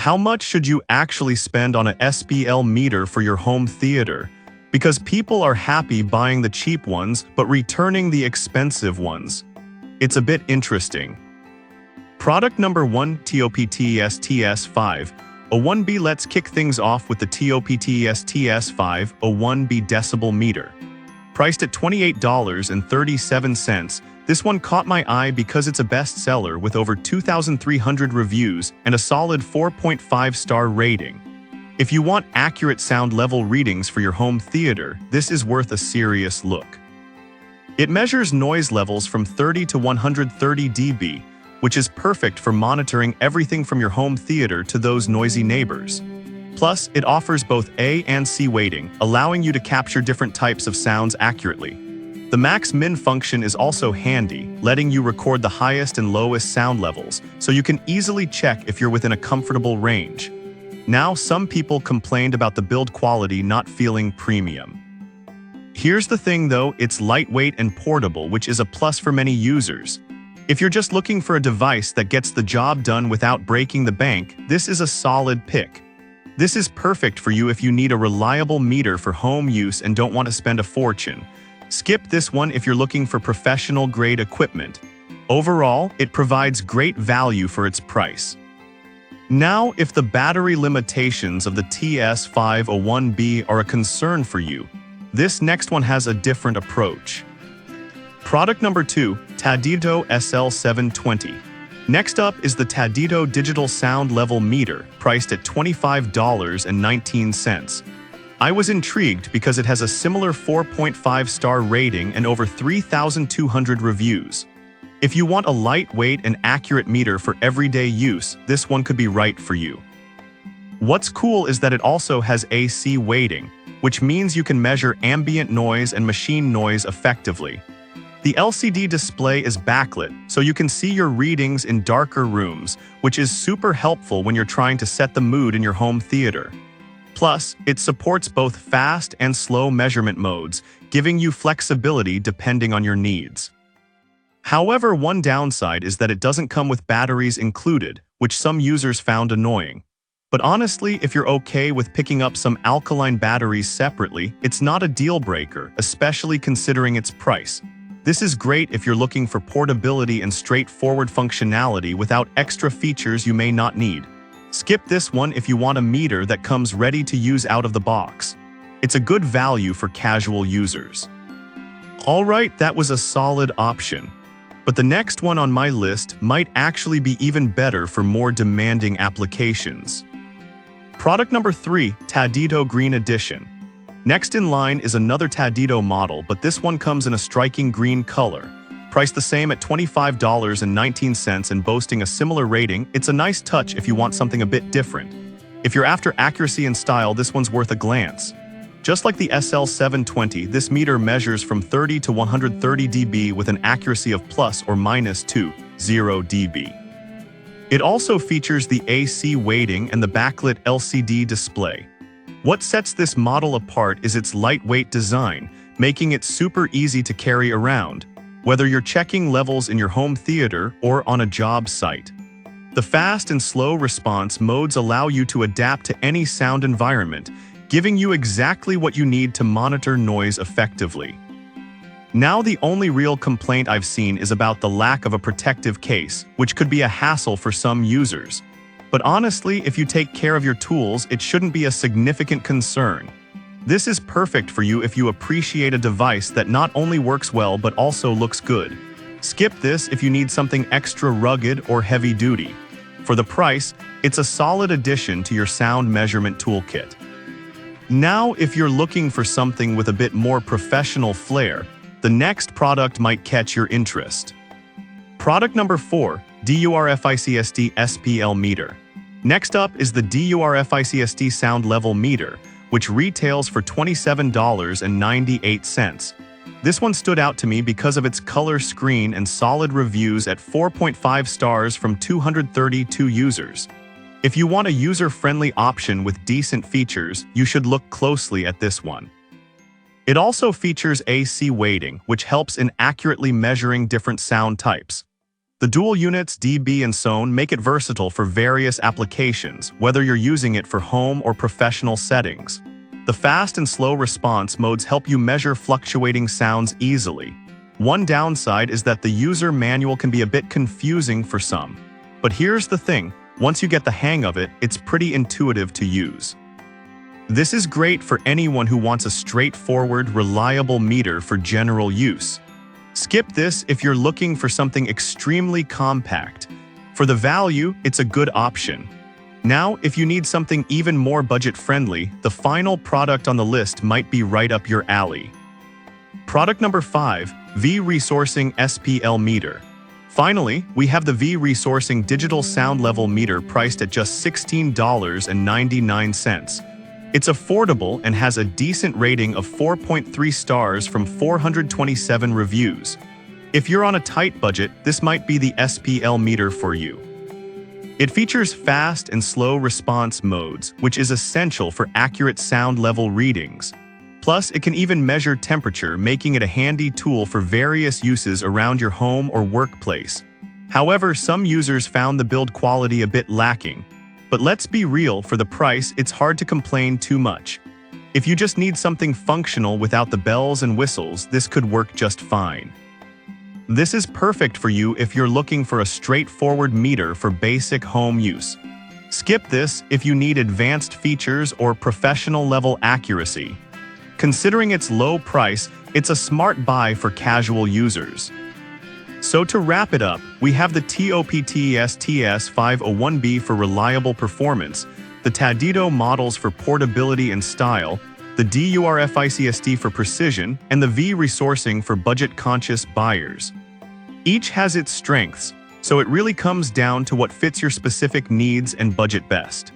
How much should you actually spend on a SPL meter for your home theater? Because people are happy buying the cheap ones but returning the expensive ones. It's a bit interesting. Product number 1, TOPTES TS501B. Let's kick things off with the TOPTES TS501B decibel meter. Priced at $28.37, this one caught my eye because it's a bestseller with over 2,300 reviews and a solid 4.5-star rating. If you want accurate sound level readings for your home theater, this is worth a serious look. It measures noise levels from 30 to 130 dB, which is perfect for monitoring everything from your home theater to those noisy neighbors. Plus, it offers both A and C weighting, allowing you to capture different types of sounds accurately. The max-min function is also handy, letting you record the highest and lowest sound levels, so you can easily check if you're within a comfortable range. Now, some people complained about the build quality not feeling premium. Here's the thing though, it's lightweight and portable, which is a plus for many users. If you're just looking for a device that gets the job done without breaking the bank, this is a solid pick. This is perfect for you if you need a reliable meter for home use and don't want to spend a fortune. Skip this one if you're looking for professional-grade equipment. Overall, it provides great value for its price. Now, if the battery limitations of the TS501B are a concern for you, this next one has a different approach. Product number 2, Tadito SL720. Next up is the Tadito Digital Sound Level Meter, priced at $25.19. I was intrigued because it has a similar 4.5-star rating and over 3,200 reviews. If you want a lightweight and accurate meter for everyday use, this one could be right for you. What's cool is that it also has AC weighting, which means you can measure ambient noise and machine noise effectively. The LCD display is backlit, so you can see your readings in darker rooms, which is super helpful when you're trying to set the mood in your home theater. Plus, it supports both fast and slow measurement modes, giving you flexibility depending on your needs. However, one downside is that it doesn't come with batteries included, which some users found annoying. But honestly, if you're okay with picking up some alkaline batteries separately, it's not a deal breaker, especially considering its price. This is great if you're looking for portability and straightforward functionality without extra features you may not need. Skip this one if you want a meter that comes ready to use out of the box. It's a good value for casual users. Alright, that was a solid option. But the next one on my list might actually be even better for more demanding applications. Product number 3, Tadito Green Edition. Next in line is another Tadito model, but this one comes in a striking green color. Priced the same at $25.19 and boasting a similar rating, it's a nice touch if you want something a bit different. If you're after accuracy and style, this one's worth a glance. Just like the SL720, this meter measures from 30 to 130 dB with an accuracy of plus or minus 20 dB. It also features the AC weighting and the backlit LCD display. What sets this model apart is its lightweight design, making it super easy to carry around, whether you're checking levels in your home theater or on a job site. The fast and slow response modes allow you to adapt to any sound environment, giving you exactly what you need to monitor noise effectively. Now, the only real complaint I've seen is about the lack of a protective case, which could be a hassle for some users. But honestly, if you take care of your tools, it shouldn't be a significant concern. This is perfect for you if you appreciate a device that not only works well but also looks good. Skip this if you need something extra rugged or heavy-duty. For the price, it's a solid addition to your sound measurement toolkit. Now, if you're looking for something with a bit more professional flair, the next product might catch your interest. Product number 4, DURFICSD SPL Meter. Next up is the DURFICSD Sound Level Meter, which retails for $27.98. This one stood out to me because of its color screen and solid reviews at 4.5 stars from 232 users. If you want a user-friendly option with decent features, you should look closely at this one. It also features AC weighting, which helps in accurately measuring different sound types. The dual units DB and SON make it versatile for various applications, whether you're using it for home or professional settings. The fast and slow response modes help you measure fluctuating sounds easily. One downside is that the user manual can be a bit confusing for some. But here's the thing, once you get the hang of it, it's pretty intuitive to use. This is great for anyone who wants a straightforward, reliable meter for general use. Skip this if you're looking for something extremely compact. For the value, it's a good option. Now, if you need something even more budget-friendly, the final product on the list might be right up your alley. Product number 5, V-Resourcing SPL Meter. Finally, we have the V-Resourcing Digital Sound Level Meter priced at just $16.99. It's affordable and has a decent rating of 4.3 stars from 427 reviews. If you're on a tight budget, this might be the SPL meter for you. It features fast and slow response modes, which is essential for accurate sound level readings. Plus, it can even measure temperature, making it a handy tool for various uses around your home or workplace. However, some users found the build quality a bit lacking. But let's be real, for the price, it's hard to complain too much. If you just need something functional without the bells and whistles, this could work just fine. This is perfect for you if you're looking for a straightforward meter for basic home use. Skip this if you need advanced features or professional-level accuracy. Considering its low price, it's a smart buy for casual users. So to wrap it up, we have the TOPTES TS501B for reliable performance, the Tadito models for portability and style, the DURFICSD for precision, and the V-Resourcing for budget-conscious buyers. Each has its strengths, so it really comes down to what fits your specific needs and budget best.